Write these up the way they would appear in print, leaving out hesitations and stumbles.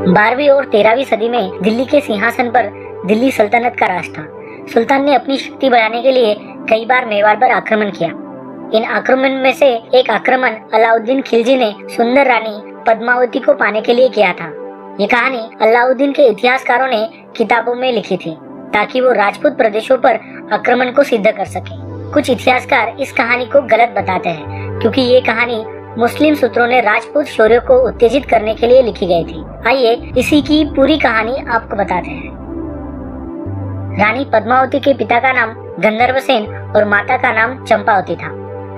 12वीं और 13वीं सदी में दिल्ली के सिंहासन पर दिल्ली सल्तनत का राज था। सुल्तान ने अपनी शक्ति बढ़ाने के लिए कई बार मेवाड़ पर आक्रमण किया। इन आक्रमण में से एक आक्रमण अलाउद्दीन खिलजी ने सुंदर रानी पद्मावती को पाने के लिए किया था। ये कहानी अलाउद्दीन के इतिहासकारों ने किताबों में लिखी थी ताकि वो राजपूत प्रदेशों पर आक्रमण को सिद्ध कर सके। कुछ इतिहासकार इस कहानी को गलत बताते हैं क्योंकि ये कहानी मुस्लिम सूत्रों ने राजपूत शौर्य को उत्तेजित करने के लिए लिखी गई थी। आइए इसी की पूरी कहानी आपको बताते हैं। रानी पद्मावती के पिता का नाम गंधर्वसेन और माता का नाम चंपावती था।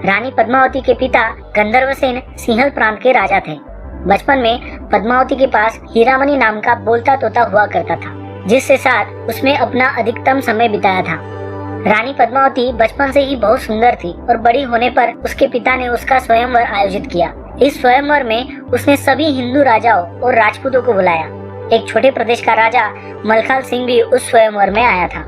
रानी पद्मावती के पिता गंधर्वसेन सिंहल प्रांत के राजा थे। बचपन में पद्मावती के पास हीरामणि नाम का बोलता तोता हुआ करता था, जिसके साथ उसने अपना अधिकतम समय बिताया था। रानी पद्मावती बचपन से ही बहुत सुंदर थी और बड़ी होने पर उसके पिता ने उसका स्वयंवर आयोजित किया। इस स्वयंवर में उसने सभी हिंदू राजाओं और राजपूतों को बुलाया। एक छोटे प्रदेश का राजा मलखाल सिंह भी उस स्वयंवर में आया था।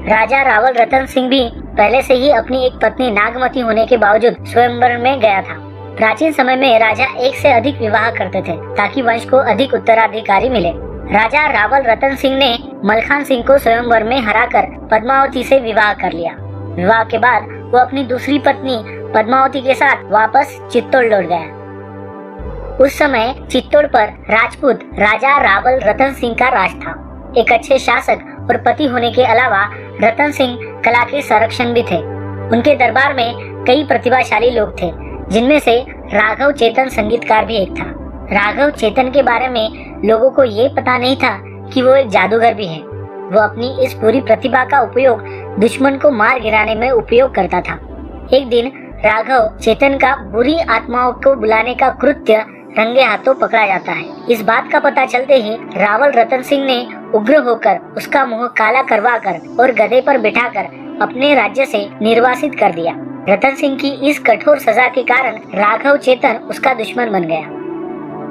राजा रावल रतन सिंह भी पहले से ही अपनी एक पत्नी नागमती होने के बावजूद स्वयंवर में गया था। प्राचीन समय में राजा एक से अधिक विवाह करते थे ताकि वंश को अधिक उत्तराधिकारी मिले। राजा रावल रतन सिंह ने मलखान सिंह को स्वयंवर में हराकर पद्मावती से विवाह कर लिया। विवाह के बाद वो अपनी दूसरी पत्नी पद्मावती के साथ वापस चित्तौड़ लौट गया। उस समय चित्तौड़ पर राजपूत राजा रावल रतन सिंह का राज था। एक अच्छे शासक और पति होने के अलावा रतन सिंह कला के संरक्षण भी थे। उनके दरबार में कई प्रतिभाशाली लोग थे, जिनमें से राघव चेतन संगीतकार भी एक था। राघव चेतन के बारे में लोगों को ये पता नहीं था कि वो एक जादूगर भी है। वो अपनी इस पूरी प्रतिभा का उपयोग दुश्मन को मार गिराने में उपयोग करता था। एक दिन राघव चेतन का बुरी आत्माओं को बुलाने का कृत्य रंगे हाथों पकड़ा जाता है। इस बात का पता चलते ही रावल रतन सिंह ने उग्र होकर उसका मुंह काला करवाकर और गधे पर बिठाकर अपने राज्य से निर्वासित कर दिया। रतन सिंह की इस कठोर सजा के कारण राघव चेतन उसका दुश्मन बन गया।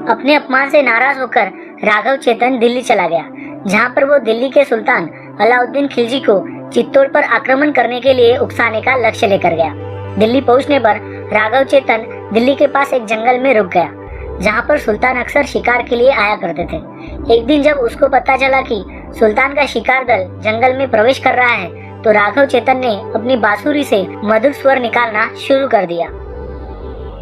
अपने अपमान से नाराज होकर राघव चेतन दिल्ली चला गया, जहाँ पर वो दिल्ली के सुल्तान अलाउद्दीन खिलजी को चित्तौड़ पर आक्रमण करने के लिए उकसाने का लक्ष्य लेकर गया। दिल्ली पहुँचने पर राघव चेतन दिल्ली के पास एक जंगल में रुक गया, जहाँ पर सुल्तान अक्सर शिकार के लिए आया करते थे। एक दिन जब उसको पता चला कि सुल्तान का शिकार दल जंगल में प्रवेश कर रहा है, तो राघव चेतन ने अपनी बांसुरी से मधुर स्वर निकालना शुरू कर दिया।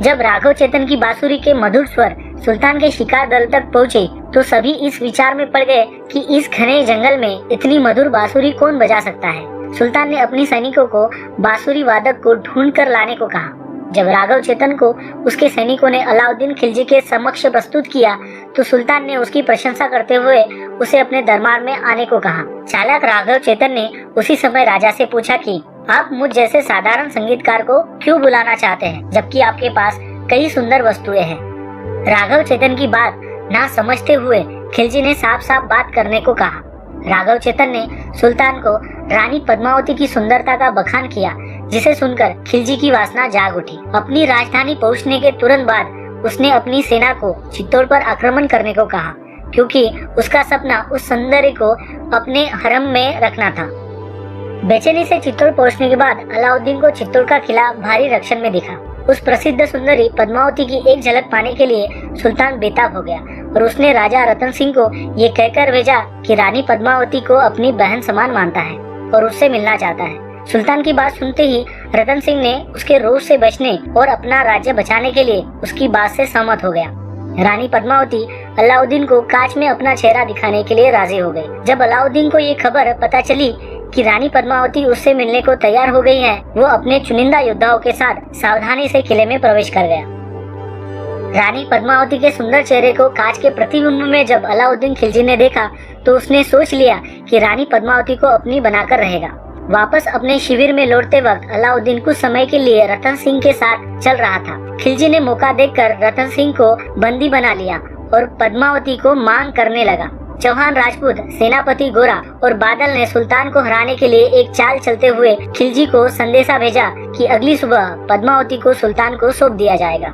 जब राघव चेतन की बांसुरी के मधुर स्वर सुल्तान के शिकार दल तक पहुँचे, तो सभी इस विचार में पड़ गए कि इस घने जंगल में इतनी मधुर बांसुरी कौन बजा सकता है। सुल्तान ने अपनी सैनिकों को बांसुरी वादक को ढूंढ कर लाने को कहा। जब राघव चेतन को उसके सैनिकों ने अलाउद्दीन खिलजी के समक्ष प्रस्तुत किया, तो सुल्तान ने उसकी प्रशंसा करते हुए उसे अपने दरबार में आने को कहा। चालाक राघव चेतन ने उसी समय राजा से पूछा कि आप मुझ जैसे साधारण संगीतकार को क्यों बुलाना चाहते हैं, जबकि आपके पास कई सुंदर वस्तुएं हैं। राघव चेतन की बात ना समझते हुए खिलजी ने साफ साफ बात करने को कहा। राघव चेतन ने सुल्तान को रानी पद्मावती की सुंदरता का बखान किया, जिसे सुनकर खिलजी की वासना जाग उठी। अपनी राजधानी पहुंचने के तुरंत बाद उसने अपनी सेना को चित्तौड़ पर आक्रमण करने को कहा, क्योंकि उसका सपना उस सौंदर्य को अपने हरम में रखना था। बेचैनी से चित्तौड़ पहुंचने के बाद अलाउद्दीन को चित्तौड़ का किला भारी रक्षण में दिखा। उस प्रसिद्ध सुंदरी पद्मावती की एक झलक पाने के लिए सुल्तान बेताब हो गया और उसने राजा रतन सिंह को ये कहकर भेजा कि रानी पद्मावती को अपनी बहन समान मानता है और उससे मिलना चाहता है। सुल्तान की बात सुनते ही रतन सिंह ने उसके रोष से बचने और अपना राज्य बचाने के लिए उसकी बात से सहमत हो गया। रानी पद्मावती अलाउद्दीन को कांच में अपना चेहरा दिखाने के लिए राजी हो गई। जब अलाउद्दीन को ये खबर पता चली कि रानी पद्मावती उससे मिलने को तैयार हो गई है, वो अपने चुनिंदा योद्धाओं के साथ सावधानी से किले में प्रवेश कर गया। रानी पद्मावती के सुंदर चेहरे को कांच के प्रतिबिंब में जब अलाउद्दीन खिलजी ने देखा, तो उसने सोच लिया कि रानी पद्मावती को अपनी बनाकर रहेगा। वापस अपने शिविर में लौटते वक्त अलाउद्दीन कुछ समय के लिए रतन सिंह के साथ चल रहा था। खिलजी ने मौका देखकर रतन सिंह को बंदी बना लिया और पद्मावती को मांग करने लगा। चौहान राजपूत सेनापति गोरा और बादल ने सुल्तान को हराने के लिए एक चाल चलते हुए खिलजी को संदेशा भेजा कि अगली सुबह पद्मावती को सुल्तान को सौंप दिया जाएगा।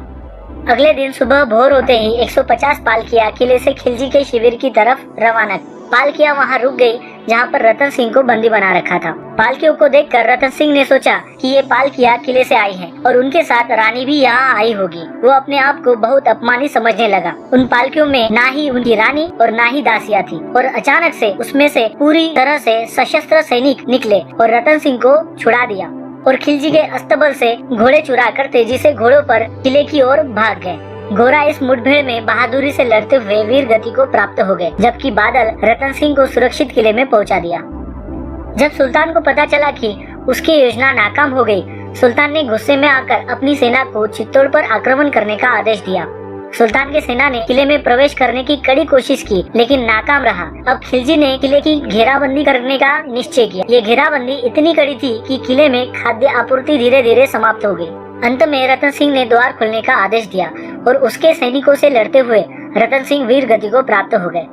अगले दिन सुबह भोर होते ही 150 पालकियां किले से खिलजी के शिविर की तरफ रवाना। पालकियां वहां रुक गई जहाँ पर रतन सिंह को बंदी बना रखा था। पालकियों को देखकर रतन सिंह ने सोचा कि ये पालकियाँ किले से आई हैं और उनके साथ रानी भी यहाँ आई होगी। वो अपने आप को बहुत अपमानित समझने लगा। उन पालकियों में ना ही उनकी रानी और ना ही दासियाँ थी और अचानक से उसमें से पूरी तरह से सशस्त्र सैनिक निकले और रतन सिंह को छुड़ा दिया और खिलजी के अस्तबल से घोड़े चुराकर तेजी से घोड़ों पर किले की ओर भाग गए। घोड़ा इस मुठभेड़ में बहादुरी से लड़ते हुए वीर गति को प्राप्त हो गए, जबकि बादल रतन सिंह को सुरक्षित किले में पहुंचा दिया। जब सुल्तान को पता चला कि उसकी योजना नाकाम हो गई, सुल्तान ने गुस्से में आकर अपनी सेना को चित्तौड़ पर आक्रमण करने का आदेश दिया। सुल्तान की सेना ने किले में प्रवेश करने की कड़ी कोशिश की, लेकिन नाकाम रहा। अब खिलजी ने किले की घेराबंदी करने का निश्चय किया। ये घेराबंदी इतनी कड़ी थी कि किले में खाद्य आपूर्ति धीरे धीरे समाप्त हो गई। अंत में रतन सिंह ने द्वार खोलने का आदेश दिया और उसके सैनिकों से लड़ते हुए रतन सिंह वीर गति को प्राप्त हो गए।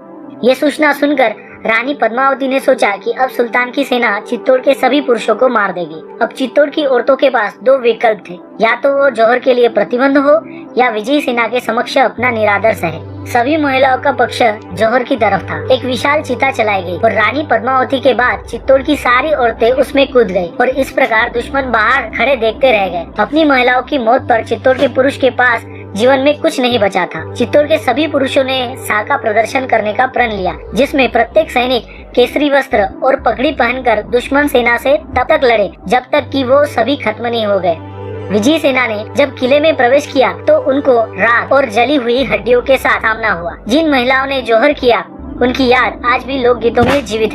ये सूचना सुनकर रानी पद्मावती ने सोचा कि अब सुल्तान की सेना चित्तौड़ के सभी पुरुषों को मार देगी। अब चित्तौड़ की औरतों के पास दो विकल्प थे, या तो वो जौहर के लिए प्रतिबंध हो या विजयी सेना के समक्ष अपना निरादर सहे। सभी महिलाओं का पक्ष जौहर की तरफ था। एक विशाल चिता चलाई गई और रानी पद्मावती के बाद चित्तौड़ की सारी औरतें उसमें कूद गई और इस प्रकार दुश्मन बाहर खड़े देखते रह गए। अपनी महिलाओं की मौत पर चित्तौड़ के पुरुष के पास जीवन में कुछ नहीं बचा था। चित्तौड़ के सभी पुरुषों ने साका प्रदर्शन करने का प्रण लिया, जिसमें प्रत्येक सैनिक केसरी वस्त्र और पगड़ी पहनकर दुश्मन सेना से तब तक लड़े जब तक कि वो सभी खत्म नहीं हो गए। विजयी सेना ने जब किले में प्रवेश किया तो उनको राख और जली हुई हड्डियों के साथ सामना हुआ। जिन महिलाओं ने जौहर किया उनकी याद आज भी लोकगीतों में जीवित है।